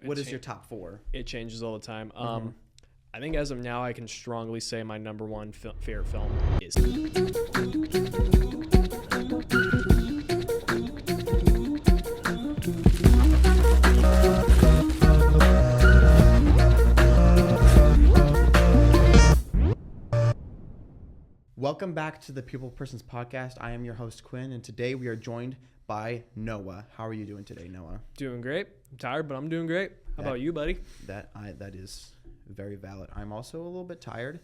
What is your top 4? It changes all the time. I think as of now, I can strongly say my number one favorite film is. Welcome back to the People Persons Podcast. I am your host, Quinn, and today we are joined by Noah. How are you doing today, Noah? Doing great. I'm tired, but I'm doing great. How about you, buddy? That is very valid. I'm also a little bit tired.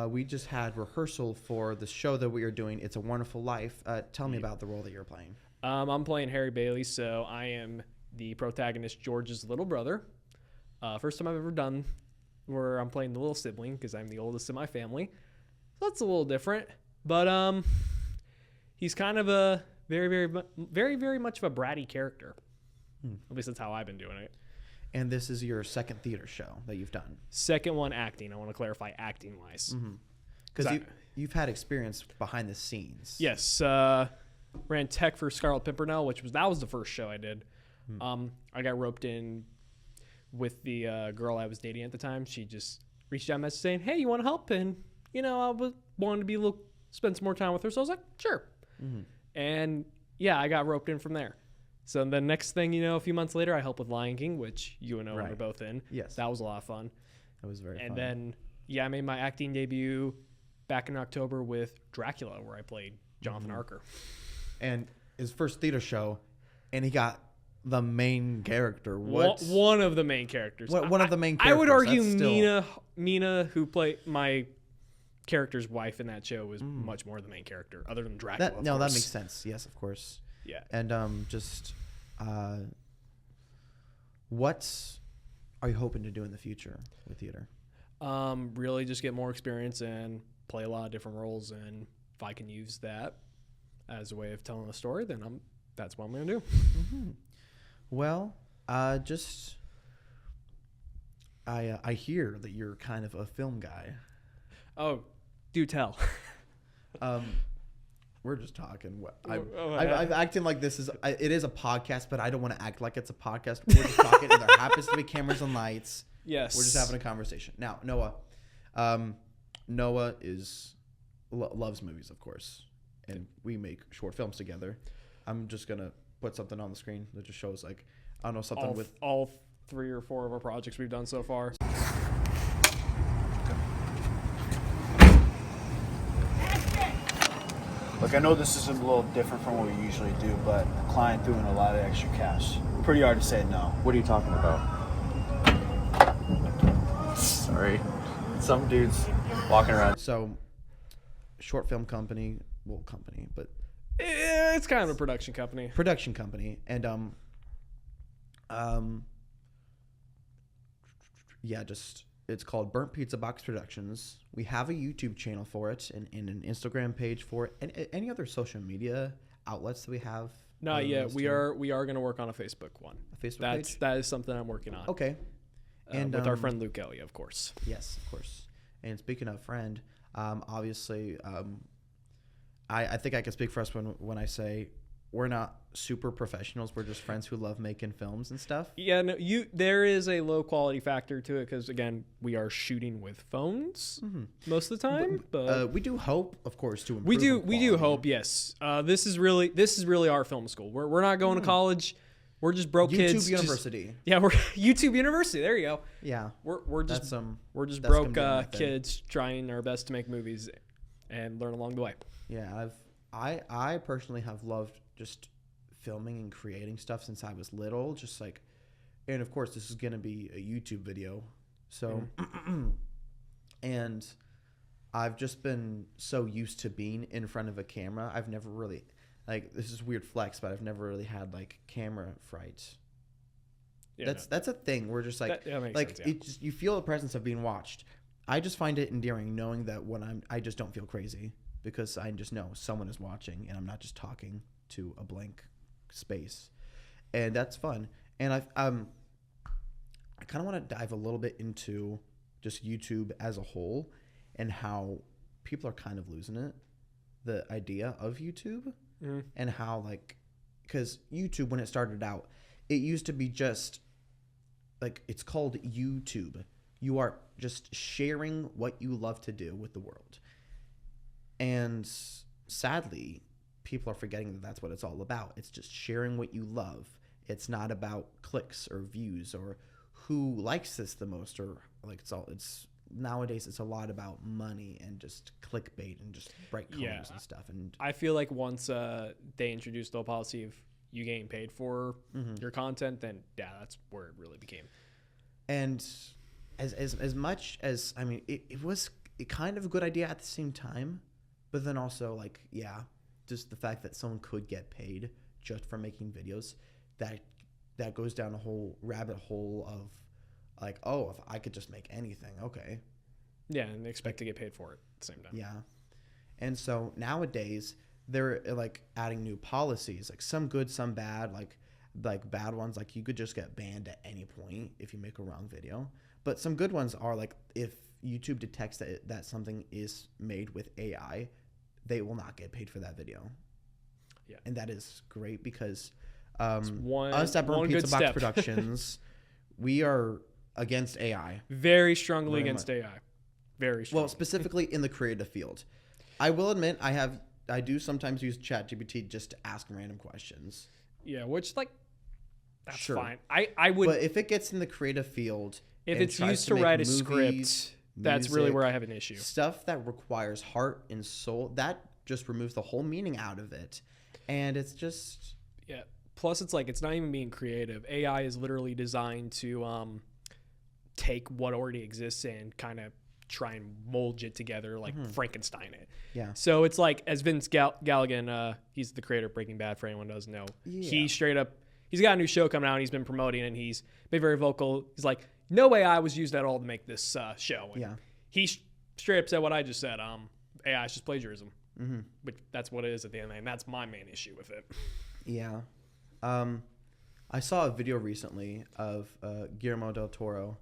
We just had rehearsal for the show that we are doing. It's a Wonderful Life. Tell me about the role that you're playing. I'm playing Harry Bailey, so I am the protagonist, George's little brother. First time I've ever done where I'm playing the little sibling because I'm the oldest in my family. So that's a little different, but he's kind of a very much of a bratty character. At least that's how I've been doing it. And this is your second theater show that you've done. Second one, acting. I want to clarify acting-wise. Because you've had experience behind the scenes. Yes. Ran tech for Scarlet Pimpernel, that was the first show I did. I got roped in with the girl I was dating at the time. She just reached out a message saying, hey, you want to help? And, I wanted to spend some more time with her. So I was like, sure. And, yeah, I got roped in from there. So the next thing a few months later, I helped with Lion King, which you and Owen were both in. Yes. That was a lot of fun. That was very fun. And then, I made my acting debut back in October with Dracula, where I played Jonathan Archer. And his first theater show, and he got the main character. One of the main characters. One of the main characters. I would argue Mina, who played my character's wife in that show, was much more the main character, other than Dracula. That makes sense. Yes, of course. Yeah. And what are you hoping to do in the future with theater? Really just get more experience and play a lot of different roles. And if I can use that as a way of telling a story, then that's what I'm going to do. Well, I hear that you're kind of a film guy. Oh, do tell. We're just talking. I'm acting like it is a podcast, but I don't want to act like it's a podcast. We're just talking, and there happens to be cameras and lights. Yes. We're just having a conversation. Now, Noah. Noah loves movies, of course, and we make short films together. I'm just going to put something on the screen that just shows, something with... All 3 or 4 of our projects we've done so far. Look, I know this is a little different from what we usually do, but the client threw in a lot of extra cash. Pretty hard to say no. What are you talking about? Sorry. Some dude's walking around. So, short film company, but... It's kind of a production company. And, it's called Burnt Pizza Box Productions. We have a YouTube channel for it and an Instagram page for it. And any other social media outlets that we have? Not yet. We are going to work on a Facebook one. A Facebook page? That is something I'm working on. Okay. And with our friend Luke Ellie, of course. Yes, of course. And speaking of friend, obviously, I think I can speak for us when I say we're not super professionals. We're just friends who love making films and stuff. Yeah, no, there is a low quality factor to it because, again, we are shooting with phones most of the time. But we do hope, of course, to improve. We do hope. Yes. This is really our film school. We're not going to college. We're just broke kids. YouTube University. We're YouTube University. There you go. Yeah. We're just that's broke kids trying our best to make movies and learn along the way. Yeah, I personally have loved just filming and creating stuff since I was little. And of course, this is gonna be a YouTube video, so and I've just been so used to being in front of a camera. I've never really this is weird flex, but I've never really had camera fright. Yeah, that's a thing. We're just that makes sense, you feel the presence of being watched. I just find it endearing knowing that when I just don't feel crazy because I just know someone is watching and I'm not just talking to a blank space, and that's fun. And I kind of want to dive a little bit into just YouTube as a whole and how people are kind of losing it, the idea of YouTube, and how because YouTube when it started out, it used to be just like it's called YouTube. You are just sharing what you love to do with the world. And sadly, people are forgetting that that's what it's all about. It's just sharing what you love. It's not about clicks or views or who likes this the most, or like it's nowadays it's a lot about money and just clickbait and just bright colors and stuff. And I feel like once they introduced the policy of you getting paid for your content, then that's where it really became. And as much as, I mean, it was kind of a good idea at the same time, but then also like, just the fact that someone could get paid just for making videos, that goes down a whole rabbit hole of like, oh, if I could just make anything, okay. Yeah, and they expect to get paid for it at the same time. Yeah. And so nowadays they're like adding new policies, like some good, some bad, like bad ones, like you could just get banned at any point if you make a wrong video. But some good ones are like if YouTube detects that something is made with AI, they will not get paid for that video. Yeah. And that is great because us at Burn Pizza Box Productions, we are against AI. Very strongly against AI. Very strongly. Well, specifically in the creative field. I will admit I do sometimes use ChatGPT just to ask random questions. Yeah, which like that's sure. fine. I would. But if it gets in the creative field, if it's used to write a script, that's really where I have an issue. Stuff that requires heart and soul, that just removes the whole meaning out of it, and it's just Plus, it's like it's not even being creative. AI is literally designed to take what already exists and kind of try and mold it together, like Frankenstein it. Yeah. So it's like, as Vince Gilligan, he's the creator of Breaking Bad, for anyone who doesn't know. Yeah. He's got a new show coming out, and he's been promoting it, and he's been very vocal. He's like, no AI was used at all to make this show. And he straight up said what I just said. AI is just plagiarism. Mm-hmm. But that's what it is at the end of the day, and that's my main issue with it. Yeah. I saw a video recently of Guillermo del Toro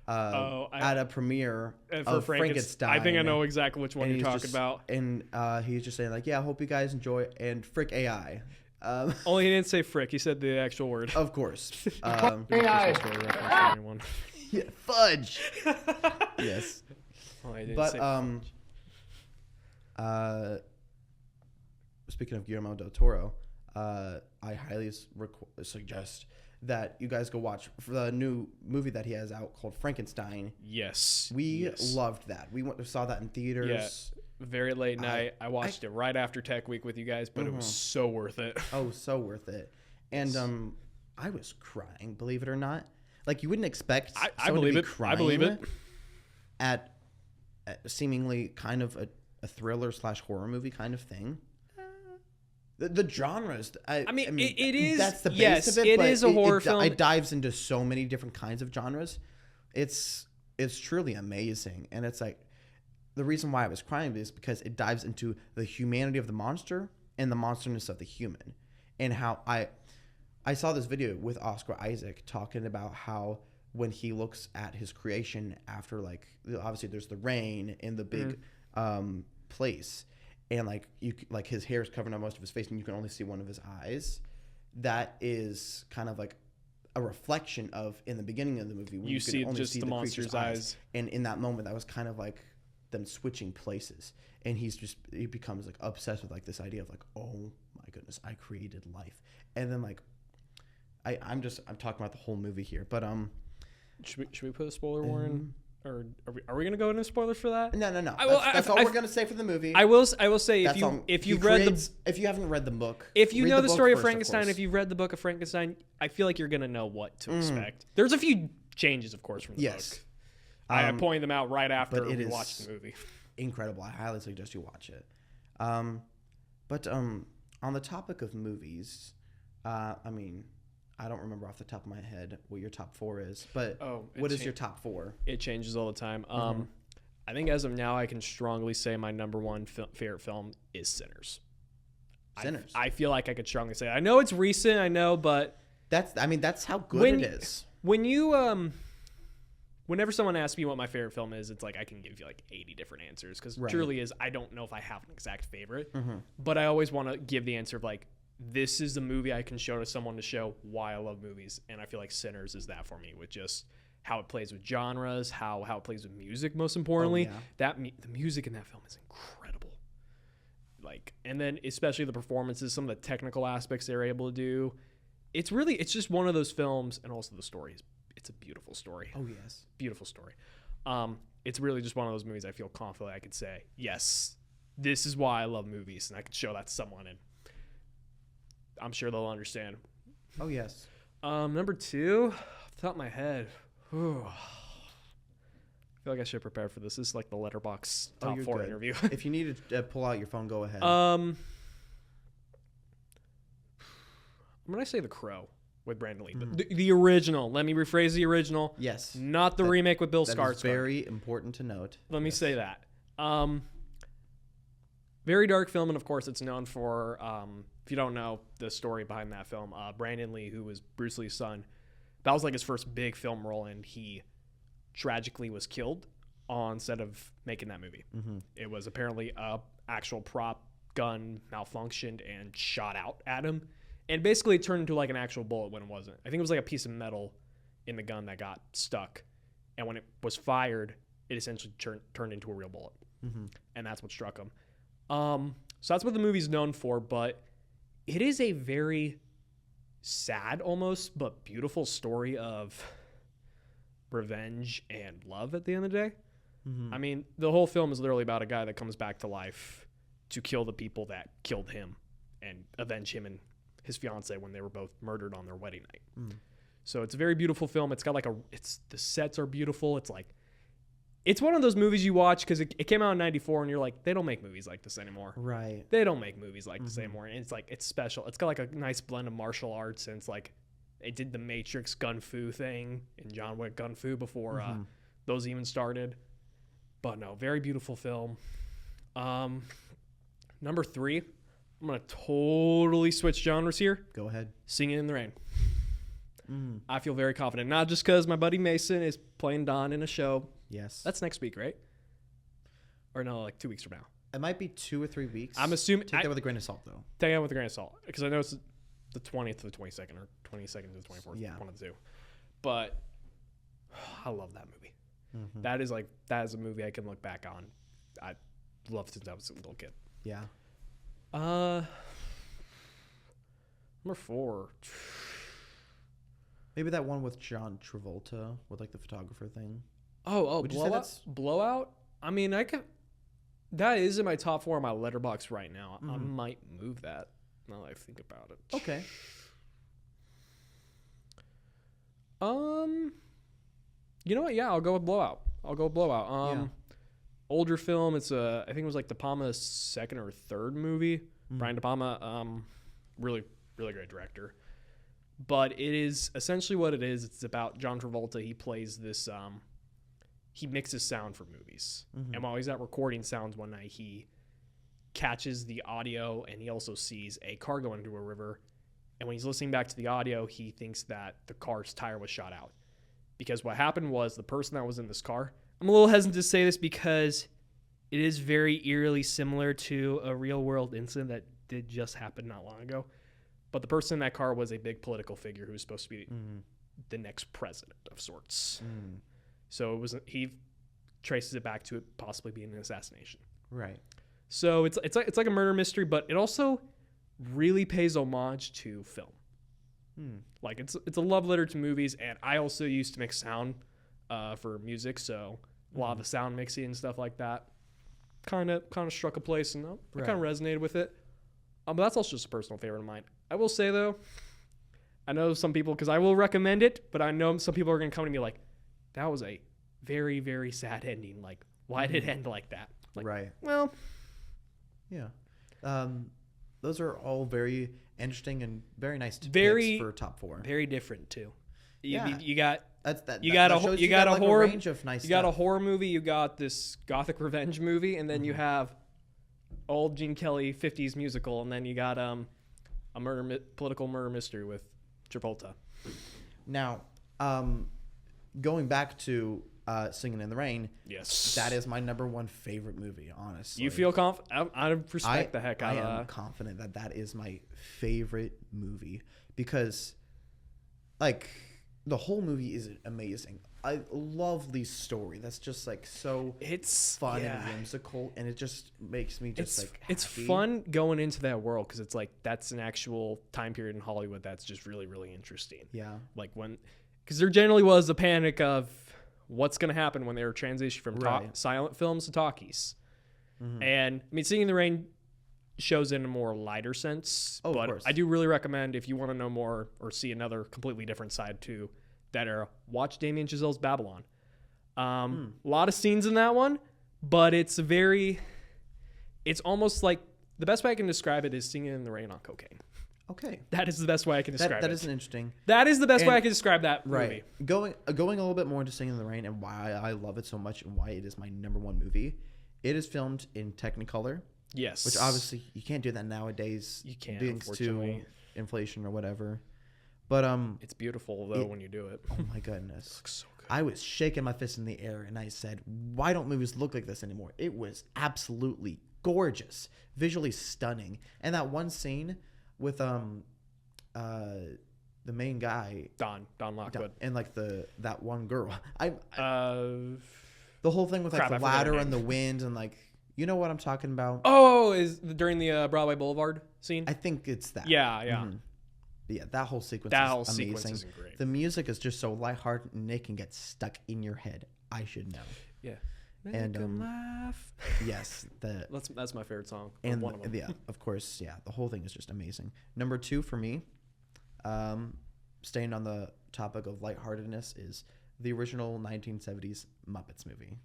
at a premiere of Frankenstein. I think I know exactly which one you're talking about. And he's just saying like, I hope you guys enjoy, and frick AI. Only he didn't say frick. He said the actual word. Of course. AI. Yeah, fudge. Yes. Oh, I didn't say fudge. Speaking of Guillermo del Toro, I highly suggest that you guys go watch the new movie that he has out called Frankenstein. Yes. We loved that. We saw that in theaters. Yeah. Very late night. I watched it right after Tech Week with you guys, but it was so worth it. Oh, so worth it. And I was crying, believe it or not. Like, you wouldn't expect someone to be crying. I believe it. At seemingly kind of a thriller / horror movie kind of thing. The genres. I mean, it is. That's the base yes, of it. It but is a horror film. It dives into so many different kinds of genres. It's truly amazing, and it's like the reason why I was crying is because it dives into the humanity of the monster and the monsterness of the human, and how I saw this video with Oscar Isaac talking about how when he looks at his creation after, like, obviously there's the rain in the big place. And like his hair is covering up most of his face, and you can only see one of his eyes. That is kind of like a reflection of in the beginning of the movie when you see only just see the monster's eyes. And in that moment, that was kind of like them switching places. And he becomes like obsessed with like this idea of like, oh my goodness, I created life. And then like I'm talking about the whole movie here, but should we put a spoiler warning? Or are we going to go into spoilers for that? No. That's all we're going to say for the movie. I will say if you haven't read the book, if you know the story of Frankenstein, if you've read the book of Frankenstein, I feel like you're going to know what to expect. There's a few changes, of course, from the book. I pointed them out right after we watched the movie. Incredible. I highly suggest you watch it. But on the topic of movies, I mean, I don't remember off the top of my head what your top 4 is, but what is your top 4? It changes all the time. I think as of now, I can strongly say my number one favorite film is Sinners. Sinners. I feel like I could strongly say it. I know it's recent, but that's how good it is. When you whenever someone asks me what my favorite film is, it's like I can give you like 80 different answers because truly is I don't know if I have an exact favorite, but I always want to give the answer of like this is the movie I can show to someone to show why I love movies. And I feel like Sinners is that for me, with just how it plays with genres, how it plays with music, most importantly. The music in that film is incredible. Like, and then especially the performances, some of the technical aspects they're able to do. It's just one of those films, and also the story it's a beautiful story. Oh yes, beautiful story. It's really just one of those movies I feel confident I could say, yes, this is why I love movies, and I could show that to someone, and I'm sure they'll understand. Oh yes. Number 2, off the top of my head, whew, I feel like I should prepare for this. This is like the Letterboxd top 4 good. interview. If you need to pull out your phone, go ahead. I'm gonna say The Crow with Brandon Lee, but the original. Let me rephrase the original. Yes. Not the remake with Bill Skarsgård. That is very important to note. Let me say that. Very dark film, and of course, it's known for. If you don't know the story behind that film, Brandon Lee, who was Bruce Lee's son, that was like his first big film role, and he tragically was killed on set of making that movie. Mm-hmm. It was apparently a actual prop gun malfunctioned and shot out at him, and basically it turned into like an actual bullet when it wasn't. I think it was like a piece of metal in the gun that got stuck, and when it was fired, it essentially turned into a real bullet, and that's what struck him. So that's what the movie's known for, but it is a very sad almost, but beautiful story of revenge and love at the end of the day. Mm-hmm. I mean, the whole film is literally about a guy that comes back to life to kill the people that killed him and avenge him and his fiance when they were both murdered on their wedding night. Mm. So it's a very beautiful film. It's got like the sets are beautiful. It's one of those movies you watch because it came out in 94 and you're like, they don't make movies like this anymore. Right. They don't make movies like this anymore. And it's like, it's special. It's got like a nice blend of martial arts, and it's like, they did the Matrix Gun Fu thing and John Wick Gun Fu before those even started. But no, very beautiful film. Number 3, I'm going to totally switch genres here. Go ahead. Singing in the Rain. I feel very confident, not just because my buddy Mason is playing Don in a show. Yes. That's next week, right? Or no, like 2 weeks from now. It might be 2 or 3 weeks. I'm assuming. Take that with a grain of salt, though. Take that with a grain of salt, because I know it's the 20th to the 22nd, or 22nd to the 24th. Yeah. One of the two. But I love that movie. Mm-hmm. That is a movie I can look back on. I loved since I was a little kid. Yeah. Number 4. Maybe that one with John Travolta with like the photographer thing. Oh, Blowout. I mean, that is in my top 4 on my Letterboxd right now. I might move that now that I think about it. Okay. You know what? Yeah, I'll go with Blowout. Yeah. Older film. It's I think it was like De Palma's second or third movie. Brian De Palma, really, really great director. But it is essentially what it is. It's about John Travolta. He plays this. He mixes sound for movies, and while he's at recording sounds one night, he catches the audio, and he also sees a car going into a river. And when he's listening back to the audio, he thinks that the car's tire was shot out, because what happened was the person that was in this car. I'm a little hesitant to say this because it is very eerily similar to a real world incident that did just happen not long ago. But the person in that car was a big political figure who was supposed to be the next president of sorts. So he traces it back to it possibly being an assassination. Right. So it's like a murder mystery, but it also really pays homage to film. Like it's a love letter to movies, and I also used to mix sound for music, so a lot of the sound mixing and stuff like that kind of struck a place, and I kind of resonated with it. But that's also just a personal favorite of mine. I will say though, I know some people, because I will recommend it, but I know some people are going to come to me like, that was a very, very sad ending. Like, why did it end like that? Like, right. Well, yeah. Those are all very interesting and very nice picks for top 4. Very different too. Yeah. You got you got a horror range of nice you got a horror movie, you got this gothic revenge movie, and then you have old Gene Kelly 50s musical, and then you got a political murder mystery with Travolta. Now, going back to Singing in the Rain. Yes. That is my number one favorite movie, honestly. You feel confident? I respect the heck out I of am that. confident that that is my favorite movie because, like, the whole movie is amazing. I love the story. That's just like so It's fun yeah. and whimsical, and it just makes me just like it's happy. fun going into that world because it's like that's an actual time period in Hollywood that's just really really interesting. Yeah, Like because there generally was a panic of what's going to happen when they were transitioning from Right. silent films to talkies. Mm-hmm. And I mean, Singing in the Rain shows in a more lighter sense. Oh, of but course. I do really recommend if you want to know more or see another completely different side to that era, watch Damien Chazelle's Babylon. A lot of scenes in that one, but it's almost like the best way I can describe it is Singing in the Rain on cocaine. okay. That is the best way I can describe That it. is an interesting. That is the best way And- I can describe that Right. movie. Going a little bit more into Singing in the Rain and why I love it so much and why it is my number one movie. It is filmed in Technicolor, Yes. which obviously you can't do that nowadays. You can't, thanks to unfortunately. inflation or whatever. But It's beautiful though when you do it. oh my goodness. So good. I was shaking my fist in the air and I said, why don't movies look like this anymore? It was absolutely gorgeous, visually stunning. And that one scene with the main guy Don Lockwood. and like that one girl. Uh, The whole thing with like Crap, I the forgot her ladder name. and the wind and like, you know what I'm talking about? oh, is during the Broadway Boulevard scene? I think it's that. yeah. Mhm. Yeah, that whole sequence That is whole amazing. sequence is great. The music is just so lighthearted and it can get stuck in your head. I should know. Yeah. And, Make 'em laugh. Yes, That's my favorite song. Or and one of them. yeah, of course, yeah, the whole thing is just amazing. Number 2 for me, staying on the topic of lightheartedness, is the original 1970s Muppets movie.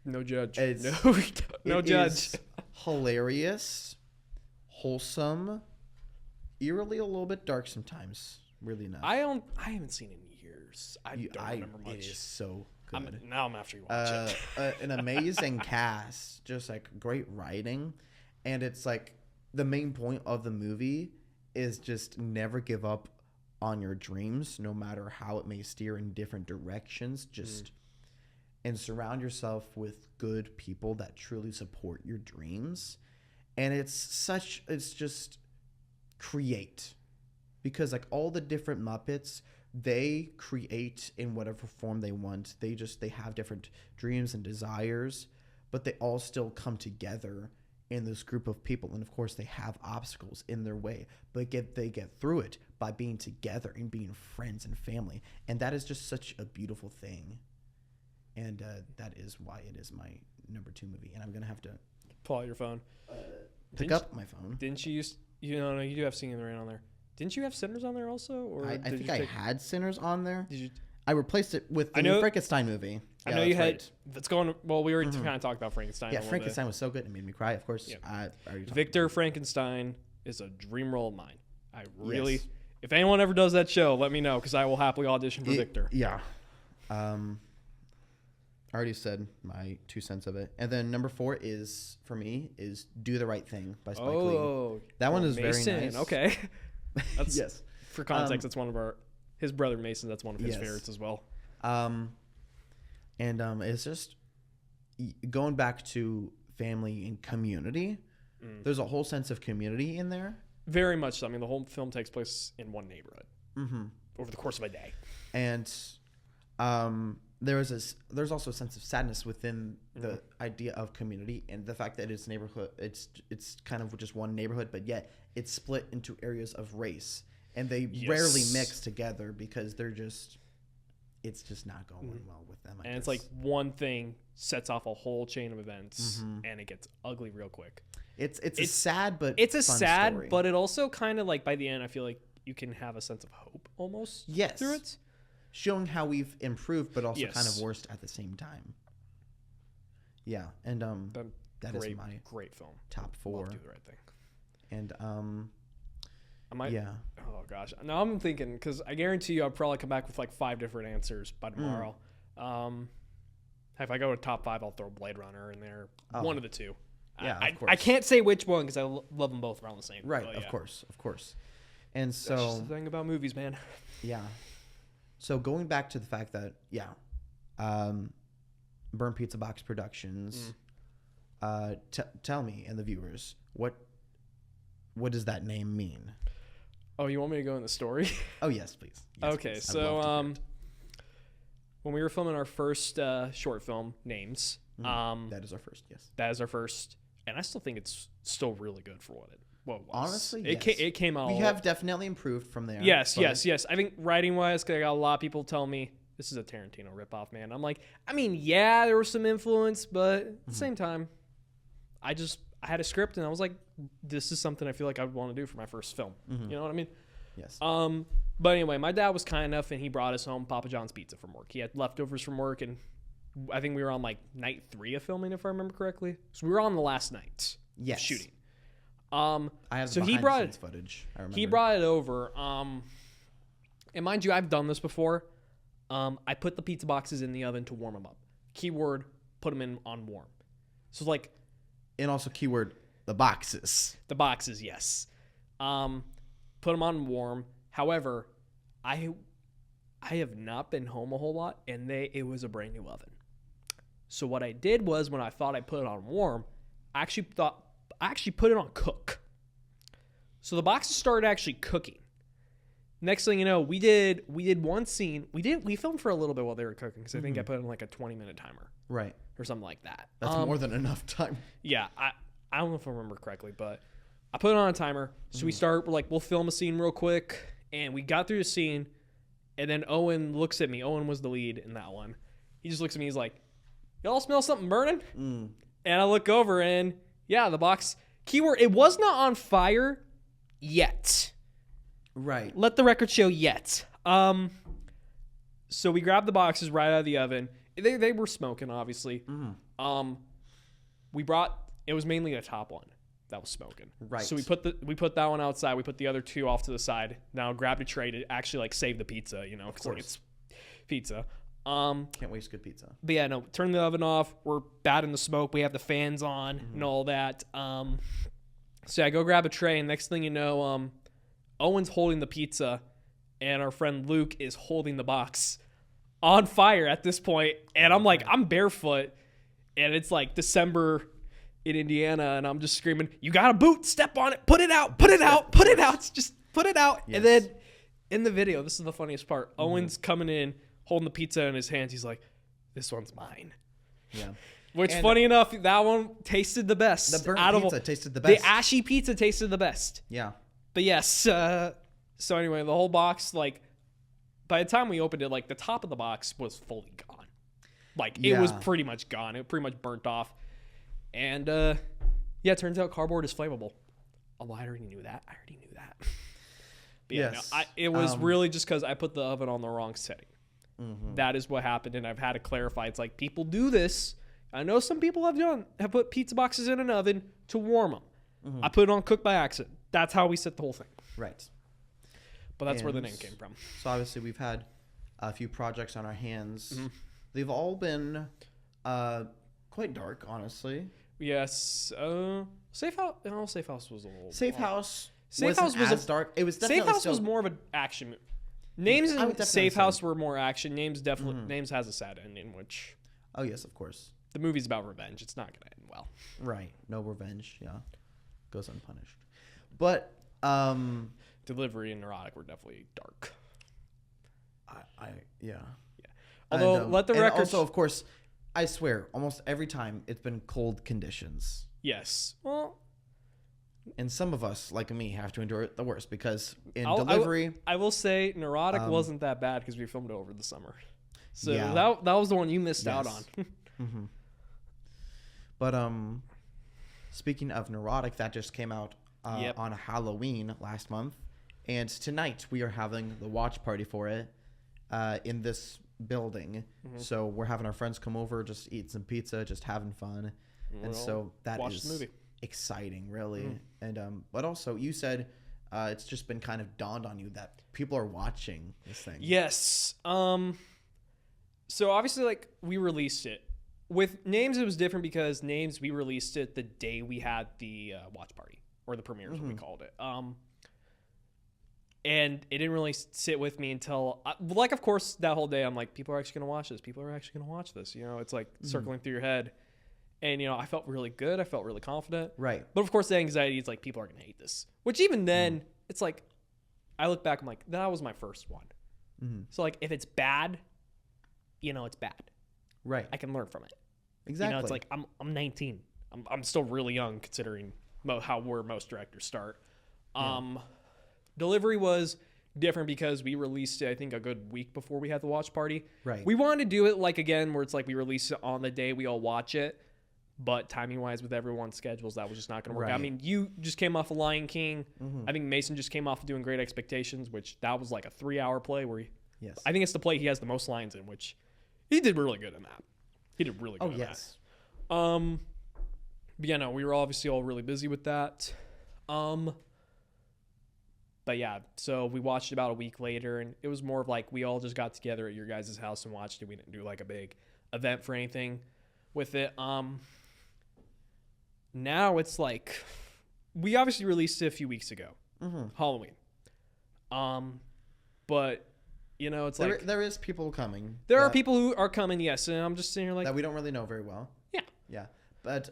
No judge. It's- no It judge. is hilarious, wholesome, eerily a little bit dark sometimes. Really enough. I haven't seen it in years. I don't remember much. It is so good. Now I'm after you watch it. An amazing cast, just like great writing, and it's like the main point of the movie is just never give up on your dreams, no matter how it may steer in different directions. Just and surround yourself with good people that truly support your dreams, and it's just create, because like all the different Muppets, they create in whatever form they want. They have different dreams and desires, but they all still come together in this group of people. And of course they have obstacles in their way, but they get through it by being together and being friends and family. And that is just such a beautiful thing. And that is why it is my number 2 movie. And I'm going to have to Pull out your phone. pick up my phone. Didn't you you do have Singing in the Rain on there. Didn't you have Sinners on there also? Or I did think you I had Sinners on there. Did you? I replaced it with the I new know- Frankenstein movie. I Yeah, know you that's had. right. That's going. Well, we already kind of talked about Frankenstein. Yeah, a little Frankenstein was so good. It made me cry. Of course, Yeah. I already talked Victor Frankenstein is a dream role of mine. I really. Yes. If anyone ever does that show, let me know because I will happily audition for Victor. Yeah. I already said my 2 cents of it. And then number 4 is, for me, is Do the Right Thing by Spike Lee. Oh, That one is Mason. very nice. Okay. That's Yes. For context, that's one of his brother Mason. That's one of his Yes. favorites as well. It's just going back to family and community. There's a whole sense of community in there. Very much so. I mean, the whole film takes place in one neighborhood over the course of a day. And there's also a sense of sadness within the idea of community and the fact that it's neighborhood. It's kind of just one neighborhood, but yet it's split into areas of race, and they rarely mix together because it's just not going well with them. I And it's guess. like one thing sets off a whole chain of events, and it gets ugly real quick. it's a sad but It's a fun sad, story. but it also kind of like by the end, I feel like you can have a sense of hope almost Yes. through it. showing how we've improved, but also kind Yes. of worst at the same time. Yeah, and that is my great film. top 4. Love Do the Right Thing. And I might. yeah. Oh gosh. Now I'm thinking because I guarantee you I'll probably come back with like 5 different answers by tomorrow. If I go to top 5, I'll throw Blade Runner in there. One of the 2. Yeah, I of course. I can't say which one because I love them both around the same. Right, but of yeah. course. And That's just so, the thing about movies, man. yeah. So going back to the fact that, Burnt Pizza Box Productions. Tell me and the viewers, what does that name mean? Oh, you want me to go in the story? Oh, yes, please. Yes, Okay, please. I'd love to hear it. when we were filming our first short film, Names, That is our first, yes. that is our first, and I still think it's still really good for what it was. Honestly, it yes. it came out. We have definitely improved from there. Yes, but- yes. I think writing wise, I got a lot of people tell me this is a Tarantino ripoff, man. I'm like, I mean, yeah, there was some influence, but at the same time, I had a script and I was like, this is something I feel like I would want to do for my first film. You know what I mean? Yes. But anyway, my dad was kind enough and he brought us home Papa John's pizza from work. He had leftovers from work, and I think we were on like night 3 of filming, if I remember correctly. So we were on the last night of Yes. shooting. I have so the he behind brought the scenes footage. I remember. He brought it over. And mind you, I've done this before. I put the pizza boxes in the oven to warm them up. Keyword, put them in on warm. So like And also keyword, the boxes. the boxes, yes. Put them on warm. However, I have not been home a whole lot, and it was a brand new oven. So what I did was, when I thought I put it on warm, I actually put it on cook. So the boxes started actually cooking. Next thing you know, we did one scene. We filmed for a little bit while they were cooking, because I think I put in like a 20-minute timer Right. or something like that. That's more than enough time. Yeah, I don't know if I remember correctly, but I put it on a timer. So we're like, we'll film a scene real quick, and we got through the scene, and then Owen looks at me. Owen was the lead in that one. He just looks at me. He's like, "Y'all smell something burning?" And I look over, and yeah, the box. Keyword: it was not on fire yet. Right. Let the record show yet. So we grabbed the boxes right out of the oven. They were smoking, obviously. It was mainly the top one that was smoking. Right. So we put that one outside. We put the other 2 off to the side. Now grabbed a tray to actually like save the pizza, you know, because like it's pizza. Can't waste good pizza. But yeah, no, turn the oven off. We're batting the smoke. We have the fans on and all that. So I go grab a tray, and next thing you know, Owen's holding the pizza, and our friend Luke is holding the box on fire at this point. And I'm like, I'm barefoot, and it's like December in Indiana, and I'm just screaming, "You got a boot, step on it, put it out, put it out, put it out, just put it out." Yes. And then in the video, this is the funniest part. Owen's coming in, holding the pizza in his hands. He's like, "This one's mine." Yeah. Which, And- funny enough, that one tasted the best. The burnt out of pizza tasted the best. The ashy pizza tasted the best. Yeah. But yes, so anyway, the whole box, like, by the time we opened it, like, the top of the box was fully gone. Like, it was Yeah. pretty much gone. It pretty much burnt off. And, yeah, it turns out cardboard is flammable. Oh, I already knew that. But yeah, Yes. it was really just because I put the oven on the wrong setting. Mm-hmm. That is what happened, and I've had to clarify. It's like, people do this. I know some people have put pizza boxes in an oven to warm them. Mm-hmm. I put it on cook by accident. That's how we set the whole thing. Right. But that's where the And name came from. So obviously we've had a few projects on our hands. Mm-hmm. They've all been quite dark, honestly. Yes. Safe House. No, Safe House was a little. Safe House. Safe wasn't House was as dark. It was definitely Safe House still, was more of an action movie. Names I would and definitely Safe say. House were more action. Names definitely. Names has a sad ending, which Oh yes, of course. the movie's about revenge. It's not gonna end well. Right. No revenge. Yeah. Goes unpunished. But Delivery and Neurotic were definitely dark. yeah. Although, let the and record. also, of course, I swear, almost every time it's been cold conditions. Yes. Well, And some of us, like me, have to endure it the worst because in I delivery, will say Neurotic wasn't that bad because we filmed it over the summer. So Yeah. that was the one you missed out Yes. on. but speaking of Neurotic, that just came out Yep. on Halloween last month, and tonight we are having the watch party for it in this building. Mm-hmm. So we're having our friends come over, just eat some pizza, just having fun, and We'll so that watch is the movie. exciting, really. And but also you said it's just been kind of dawned on you that people are watching this thing. Yes. So obviously, like, we released it. With Names, it was different because Names, we released it the day we had the watch party or the premiere, is what we called it. And it didn't really sit with me until, like, of course, that whole day, I'm like, people are actually going to watch this. People are actually going to watch this. You know, it's like circling through your head. And, you know, I felt really good. I felt really confident. Right. But, of course, the anxiety is like, people are going to hate this. Which even then, it's like, I look back, I'm like, that was my first one. So, like, if it's bad, you know, it's bad. Right. I can learn from it. Exactly. You know, it's like, I'm 19. I'm still really young considering where most directors start. Delivery was different because we released it, I think, a good week before we had the watch party. Right. We wanted to do it like, again, where it's like we release it on the day we all watch it, but timing wise with everyone's schedules, that was just not going to work out. I mean, you just came off of Lion King. I think Mason just came off of doing Great Expectations, which that was like a 3-hour play where Yes. I think it's the play he has the most lines in, which he did really good in that. He did really good in yes. that. But yeah, no, we were obviously all really busy with that. But yeah, so we watched it about a week later, and it was more of like we all just got together at your guys' house and watched it. We didn't do like a big event for anything with it. Now it's like we obviously released it a few weeks ago, Halloween. But you know, it's like there is people coming. there are people who are coming, yes, and I'm just sitting here like that we don't really know very well. Yeah. Yeah. But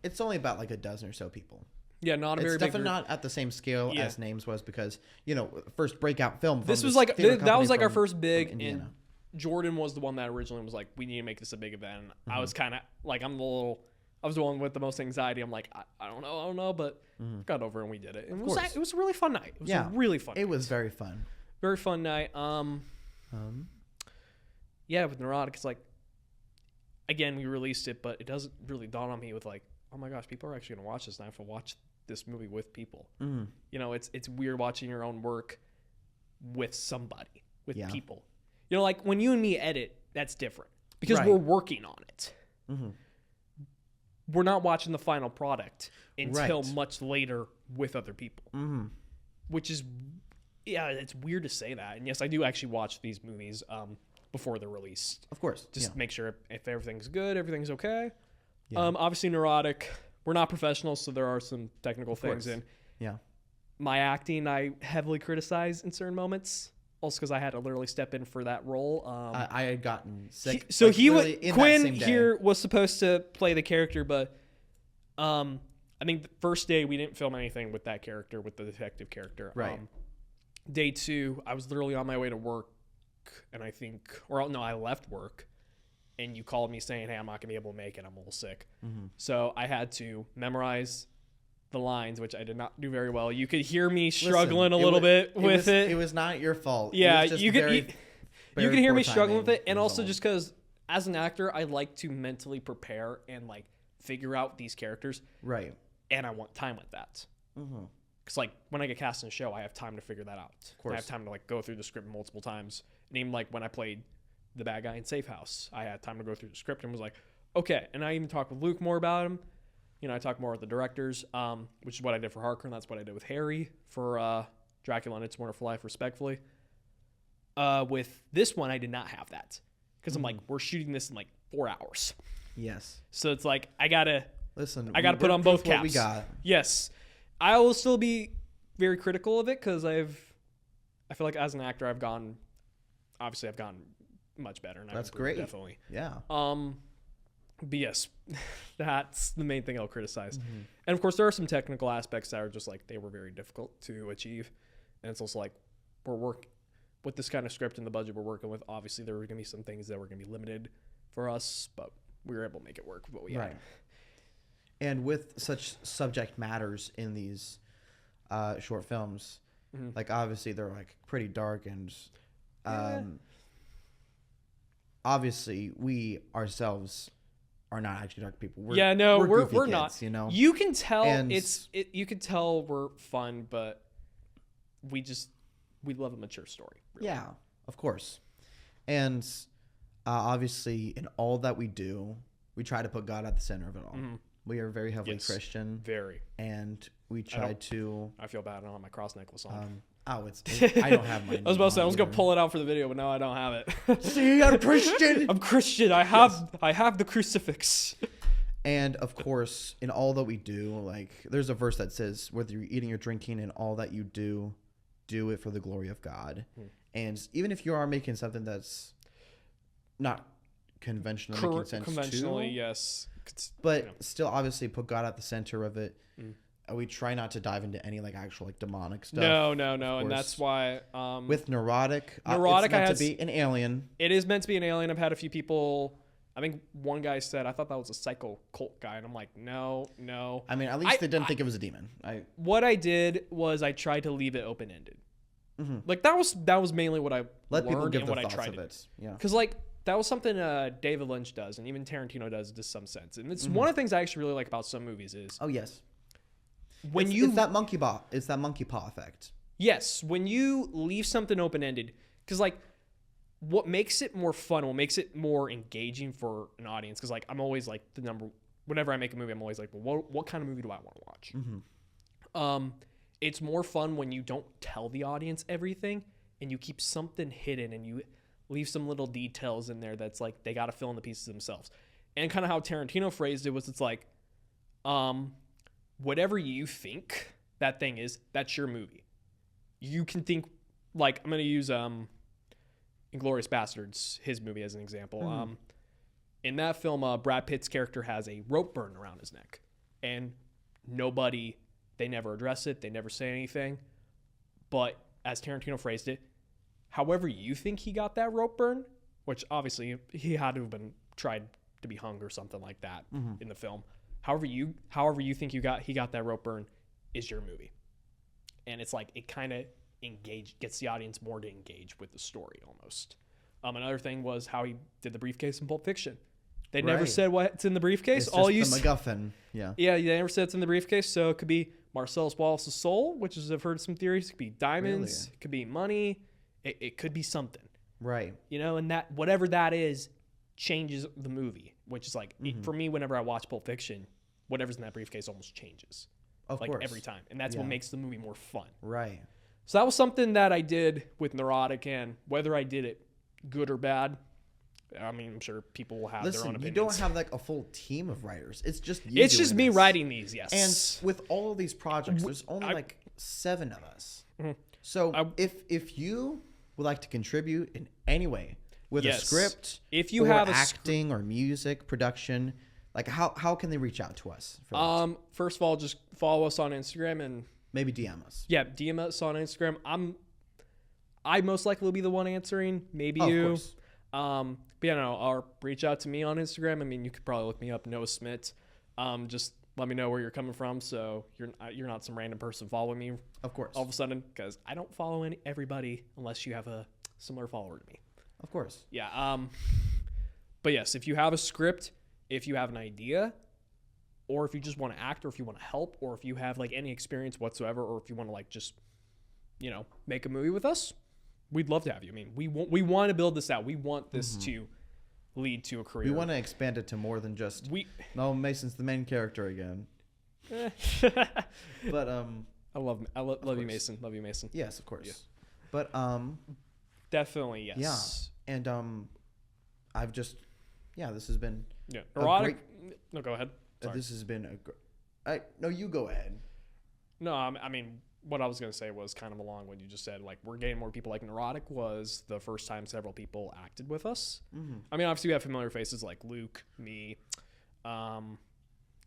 it's only about like a dozen or so people. yeah, not a It's very big definitely group. not at the same scale Yeah. as Names was because, you know, first breakout film. From This was this like favorite that was company like our from- first from big, and Indiana. Jordan was the one that originally was like, we need to make this a big event. I was kind of like, I was the one with the most anxiety. I'm like, I don't know, but got over it and we did it. And course. it was a really fun night. It was Yeah. a really fun. It was very fun. very fun night. Yeah, with Neurotic, it's like, again, we released it, but it doesn't really dawn on me with like, oh my gosh, people are actually gonna watch this, and I have to watch this movie with people. You know, it's weird watching your own work with somebody, with Yeah. people. You know, like when you and me edit, that's different because Right. we're working on it. We're not watching the final product until Right. much later with other people, which is, yeah, it's weird to say that. And yes, I do actually watch these movies before they're released. Of course. Just yeah. make sure if everything's good, everything's okay. Yeah. Obviously, Neurotic. We're not professionals, so there are some technical things. course. And Yeah. my acting, I heavily criticize in certain moments. Also, because I had to literally step in for that role. I had gotten sick. So like, he was literally in that Quinn same day. here was supposed to play the character, but I think the first day we didn't film anything with that character, with the detective character. Right. Day 2, I was literally on my way to work, and I left work, and you called me saying, "Hey, I'm not gonna be able to make it. I'm a little sick." So I had to memorize the lines, which I did not do very well. You could hear me struggling Listen, a little bit with was, it. It was not your fault. It Yeah, was just you could very, you very can hear poor me struggling with timing it, and also result. just because as an actor, I like to mentally prepare and like figure out these characters, right. and I want time with that. Because like when I get cast in a show, I have time to figure that out. course. I have time to like go through the script multiple times, and even like when I played the bad guy in Safe House, I had time to go through the script and was like, okay. And I even talked with Luke more about him. You know, I talked more with the directors, which is what I did for Harker, and that's what I did with Harry for Dracula and It's a Wonderful Life, respectfully. With this one, I did not have that because I'm like, we're shooting this in like 4 hours, Yes. so it's like I gotta Listen, I gotta we put on worked both with what caps. we got. Yes, I will still be very critical of it because I feel like as an actor, I've gotten much better. And I've That's improved, great. definitely. Yeah. But yes, that's the main thing I'll criticize. And of course, there are some technical aspects that are just like they were very difficult to achieve, and it's also like we're working with this kind of script and the budget we're working with. Obviously, there were going to be some things that were going to be limited for us, but we were able to make it work with what we had. Right. And with such subject matters in these short films, like obviously they're like pretty dark and obviously we ourselves are not actually dark people. We're goofy we're kids, not. You know, You can tell And- you can tell we're fun, but we love a mature story. really. yeah, of course. And obviously, in all that we do, we try to put God at the center of it all. We are very heavily Yes. Christian, Very. and we try to. I feel bad. I don't have my cross necklace on. I don't have mine. I was about to say I was gonna either. pull it out for the video, but now I don't have it. See, I'm Christian. I'm Christian. I have the crucifix. And of course, in all that we do, like there's a verse that says, whether you're eating or drinking, in all that you do, do it for the glory of God. And even if you are making something that's not conventionally making sense Conventionally, too, yes. but you know. still obviously put God at the center of it. We try not to dive into any like actual like demonic stuff. No, and course. that's why With Neurotic, Neurotic, it's meant to be an alien. it is meant to be an alien. I've had a few people. I think one guy said, I thought that was a psycho cult guy. And I'm like, no. I mean, at least they didn't think it was a demon. What I did was I tried to leave it open-ended. Like, that was mainly what I Let people learned give and the what I thoughts tried of to it. Yeah. Because, like, that was something David Lynch does, and even Tarantino does to some sense. And it's one of the things I actually really like about some movies is Oh, yes. when It's that monkey paw effect. Yes, when you leave something open-ended, because like what makes it more fun, what makes it more engaging for an audience, because like I'm always like whenever I make a movie, I'm always like, well, what kind of movie do I want to watch? It's more fun when you don't tell the audience everything and you keep something hidden and you leave some little details in there that's like they got to fill in the pieces themselves. And kind of how Tarantino phrased it was, it's like, whatever you think that thing is, that's your movie. You can think, like, I'm going to use Inglourious Bastards, his movie, as an example. In that film, Brad Pitt's character has a rope burn around his neck. And they never address it. They never say anything. But as Tarantino phrased it, however you think he got that rope burn, which obviously he had to have been tried to be hung or something like that in the film. However you think he got that rope burn is your movie. And it's like it kind of gets the audience more to engage with the story almost. Another thing was how he did the briefcase in Pulp Fiction. They never said what's in the briefcase. It's just the MacGuffin. Yeah. Yeah, they never said it's in the briefcase. So it could be Marcellus Wallace's soul, which is, I've heard some theories. It could be diamonds. Really? It could be money. It could be something. Right. You know, and that whatever that is changes the movie, which is like, for me, whenever I watch Pulp Fiction, whatever's in that briefcase almost changes. Of like course. every time. And that's what makes the movie more fun. Right. So that was something that I did with Neurotic, and whether I did it good or bad, I mean, I'm sure people will have their own opinions. You don't have like a full team of writers. It's just you. It's just doing me this. writing these, yes. And with all of these projects, there's only like 7 of us. So if you would like to contribute in any way with a script, if you or have acting or music production, like how can they reach out to us? For that? First of all, just follow us on Instagram and Maybe DM us. yeah, DM us on Instagram. I most likely will be the one answering. Maybe Of you. course. But yeah, no, or reach out to me on Instagram. I mean, you could probably look me up, Noah Smith. Just let me know where you're coming from, so you're not some random person following me Of course. all of a sudden, because I don't follow everybody unless you have a similar follower to me. Of course. Yeah. But yes, if you have a script, if you have an idea, or if you just want to act, or if you want to help, or if you have like any experience whatsoever, or if you want to like just, make a movie with us, we'd love to have you. I mean, we want to build this out. We want this to lead to a career. We want to expand it to more than just no, Mason's the main character again. But I love you, Mason. Love you, Mason. yes, of course. Yeah. But Definitely yes. yeah. And I've just this has been Erotic. No, go ahead. Sorry. this has been no, you go ahead. No, I mean, what I was going to say was kind of along what you just said. Like, we're getting more people. Like, Neurotic was the first time several people acted with us. I mean, obviously, we have familiar faces like Luke, me, and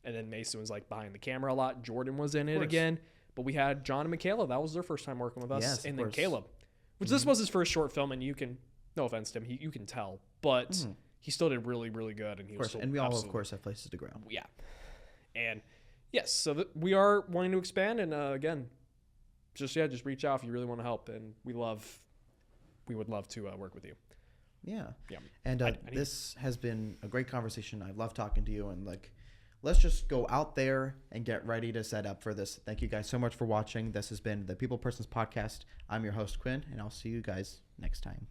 then Mason was, like, behind the camera a lot. Jordan was in it again. But we had John and Michaela. That was their first time working with us. Yes, and of then course. Caleb, which this was his first short film, and you can, no offense to him, you can tell. But he still did really, really good. And he Of course. was still And we all, of absolutely- course, have places to grow. Yeah. And, yes, so we are wanting to expand. And, again, just reach out if you really want to help, and we would love to work with you. Yeah. Yeah. And I need- this has been a great conversation. I love talking to you, and let's just go out there and get ready to set up for this. Thank you guys so much for watching. This has been the People Persons Podcast. I'm your host, Quinn, and I'll see you guys next time.